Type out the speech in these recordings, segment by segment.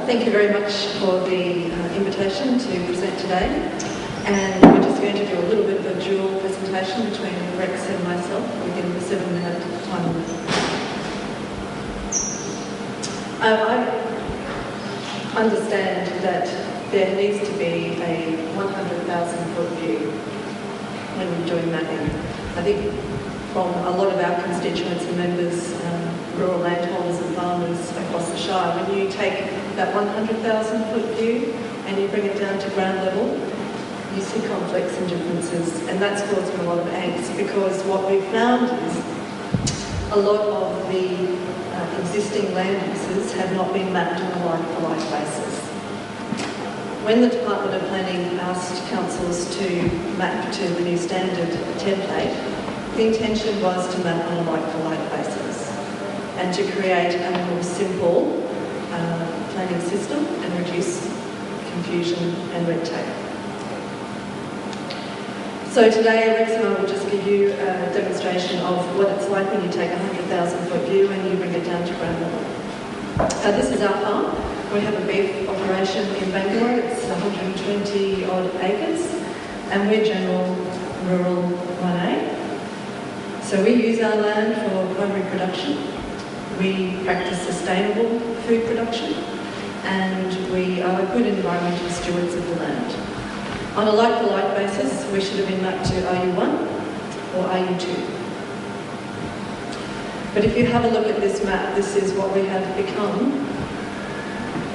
Thank you very much for the invitation to present today. And we're just going to do a little bit of a dual presentation between Rex and myself within the 7-minute time limit. I understand that there needs to be a 100,000-foot view when we're doing mapping. I think from a lot of our constituents and members, rural landholders and farmers across the Shire, when you take that 100,000-foot view and you bring it down to ground level, you see conflicts and differences, and that's causing a lot of angst, because what we've found is a lot of the existing land uses have not been mapped on a like-for-like basis. When the Department of Planning asked councils to map to the new standard template, the intention was to map on a like-for-like basis and to create a more simple planning system and reduce confusion and red tape. So today, Rex and I will just give you a demonstration of what it's like when you take a 100,000-foot view and you bring it down to ground level. This is our farm. We have a beef operation in Bangalore. It's 120 odd acres, and we're general rural 1A. So we use our land for primary production. We practice sustainable food production, and we are good environmental stewards of the land. On a like-for-like basis, we should have been mapped to RU1 or RU2. But if you have a look at this map, this is what we have become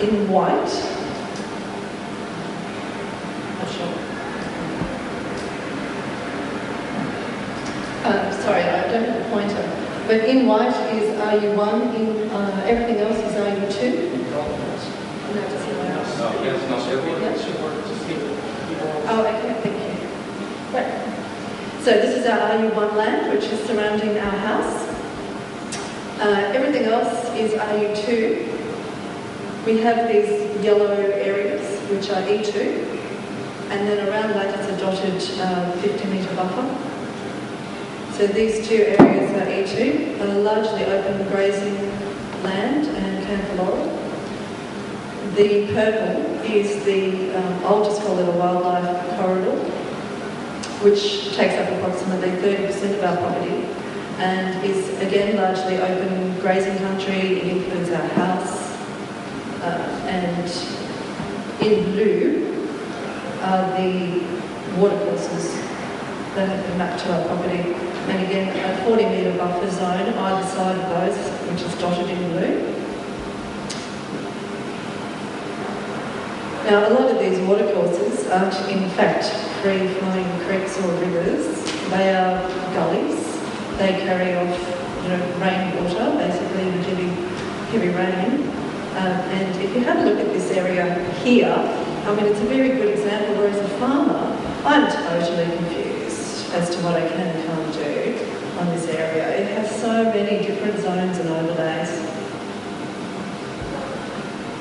in white. Not sure. Sorry, I don't have a pointer. But in white is RU1, in everything else is RU2. Oh, okay, thank you. Right. So this is our RU1 land, which is surrounding our house. Everything else is RU2. We have these yellow areas, which are E2, and then around that it's a dotted 50-metre buffer. So these two areas are E2, largely open grazing land and camphor laurel. The purple is the, I'll just call it a wildlife corridor, which takes up approximately 30% of our property and is again largely open grazing country. It includes our house, and in blue are the watercourses that have been mapped to our property. And again, a 40-metre buffer zone either side of those, which is dotted in blue. Now, a lot of these watercourses aren't in fact free-flowing creeks or rivers. They are gullies. They carry off, rainwater, basically the heavy rain. And if you have a look at this area here, it's a very good example, where as a farmer, I'm totally confused as to what I can and can't do on this area. It has so many different zones and overlays.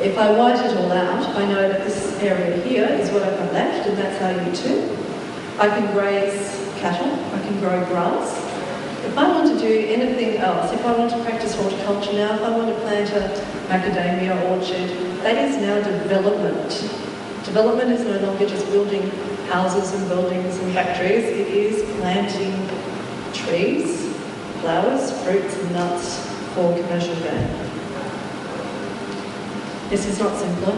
If I white it all out, I know that this area here is what I've got left, and that's RU2. I can graze cattle, I can grow grass. If I want to do anything else, if I want to practice horticulture now, if I want to plant a macadamia orchard, that is now development. Development is no longer just building houses and buildings and factories. It is planting trees, flowers, fruits and nuts for commercial gain. This is not simpler.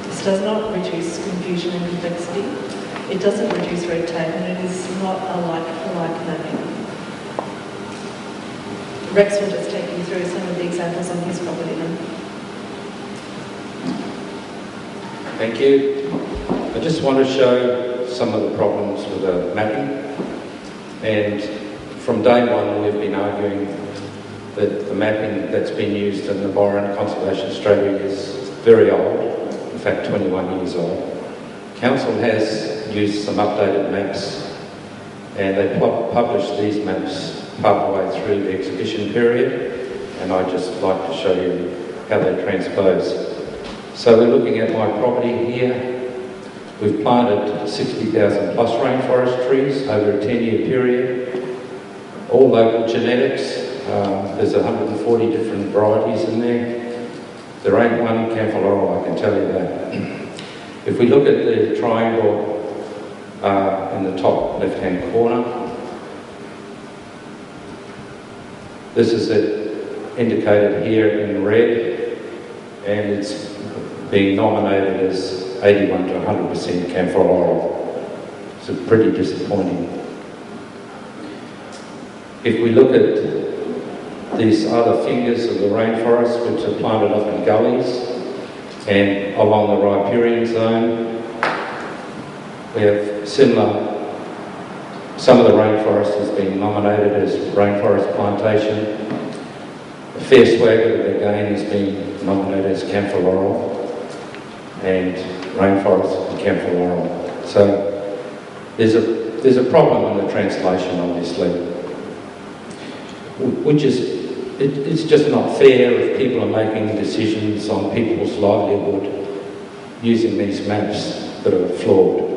This does not reduce confusion and complexity. It doesn't reduce red tape, and it is not a like-for-like mapping. Rex will just take you through some of the examples on his property now. Thank you. I just want to show some of the problems with the mapping. And from day one, we've been arguing that the mapping that's been used in the Byron Conservation Strategy is very old, in fact 21 years old. Council has used some updated maps, and they published these maps partway through the exhibition period, and I'd just like to show you how they transpose. So we're looking at my property here. We've planted 60,000 plus rainforest trees over a 10-year period, all local genetics. There's 140 different varieties in there. There ain't one Camphor Laurel, I can tell you that. If we look at the triangle in the top left-hand corner, this is it indicated here in red, and it's being nominated as 81 to 100% Camphor Laurel. So pretty disappointing. If we look at these other fingers of the rainforest, which are planted up in gullies and along the riparian zone, we have similar. Some of the rainforest has been nominated as rainforest plantation. The fair swagger, again, has been nominated as Camphor Laurel, and rainforest and Camphor Laurel. So there's a problem in the translation, obviously, which is it's just not fair if people are making decisions on people's livelihood using these maps that are flawed.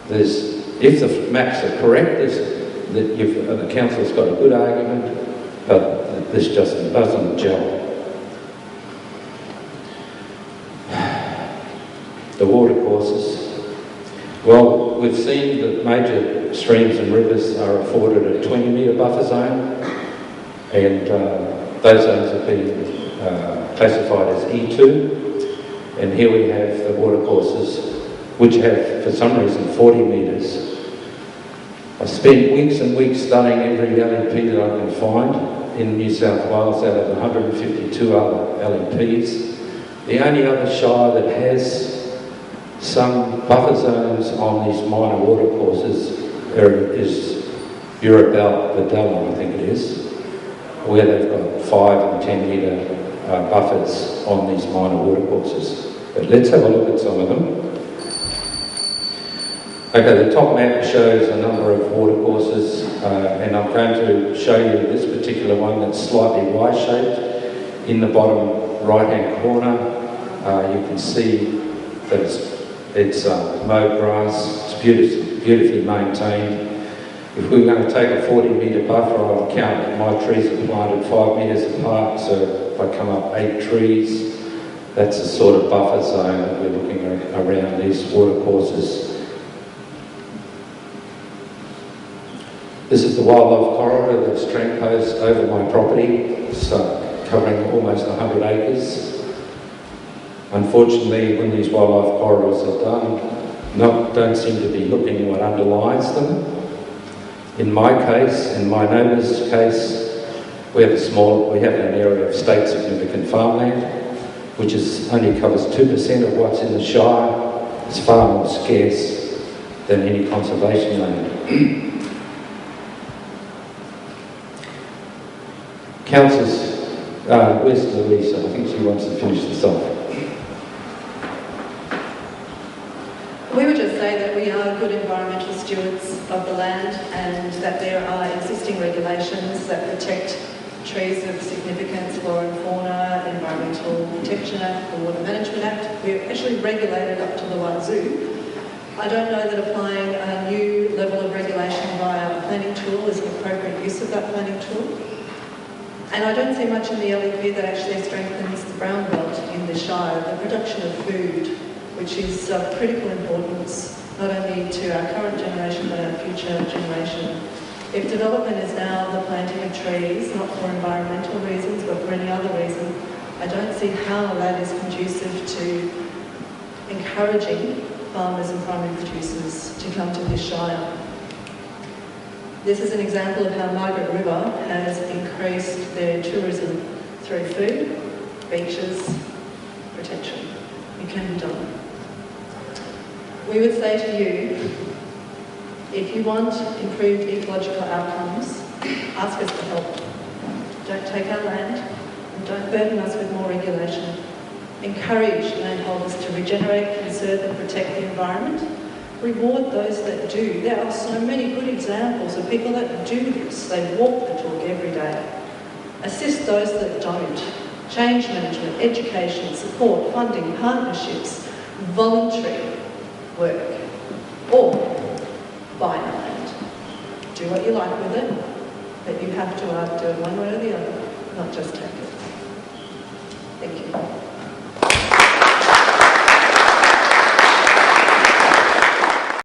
If the maps are correct, the council's got a good argument, but this just doesn't gel. The watercourses. Well, we've seen that major streams and rivers are afforded a 20-metre buffer zone, and those zones have been classified as E2. And here we have the watercourses, which have, for some reason, 40 metres. I spent weeks and weeks studying every LEP that I can find in New South Wales out of 152 other LEPs. The only other shire that has some buffer zones on these minor watercourses is Urabel, Videla, I think it is, where they've got 5 and 10 metre buffers on these minor watercourses. But let's have a look at some of them. Okay, the top map shows a number of watercourses, and I'm going to show you this particular one that's slightly Y-shaped. In the bottom right-hand corner, you can see that it's mowed grass, it's beautifully maintained. If we were going to take a 40-metre buffer, I would count my trees are planted 5 metres apart, so if I come up 8 trees, that's the sort of buffer zone that we're looking at around these watercourses. This is the wildlife corridor that's transposed over my property. It's covering almost 100 acres. Unfortunately, when these wildlife corridors are done, don't seem to be looking what underlies them. In my case, in my neighbour's case, we have an area of state significant farmland, which only covers 2% of what's in the Shire. It's far more scarce than any conservation land. Councillors, where's Louisa? I think she wants to finish this off. We would just say that we are good environmental stewards of the land, and that there are existing regulations that protect trees of significance, flora and fauna, Environmental Protection Act, the Water Management Act. We're actually regulated up to the wazoo. I don't know that applying a new level of regulation via a planning tool is an appropriate use of that planning tool. And I don't see much in the LEP that actually strengthens the brown belt in the Shire, the production of food, which is of critical importance not only to our current generation but our future generation. If development is now the planting of trees, not for environmental reasons but for any other reason, I don't see how that is conducive to encouraging farmers and primary producers to come to this Shire. This is an example of how Margaret River has increased their tourism through food, beaches, protection. It can be done. We would say to you, if you want improved ecological outcomes, ask us for help. Don't take our land and don't burden us with more regulation. Encourage landholders to regenerate, conserve and protect the environment. Reward those that do. There are so many good examples of people that do this. They walk the talk every day. Assist those that don't. Change management, education, support, funding, partnerships, voluntary work, or buy land. Do what you like with it, but you have to do it one way or the other, not just take it. Thank you.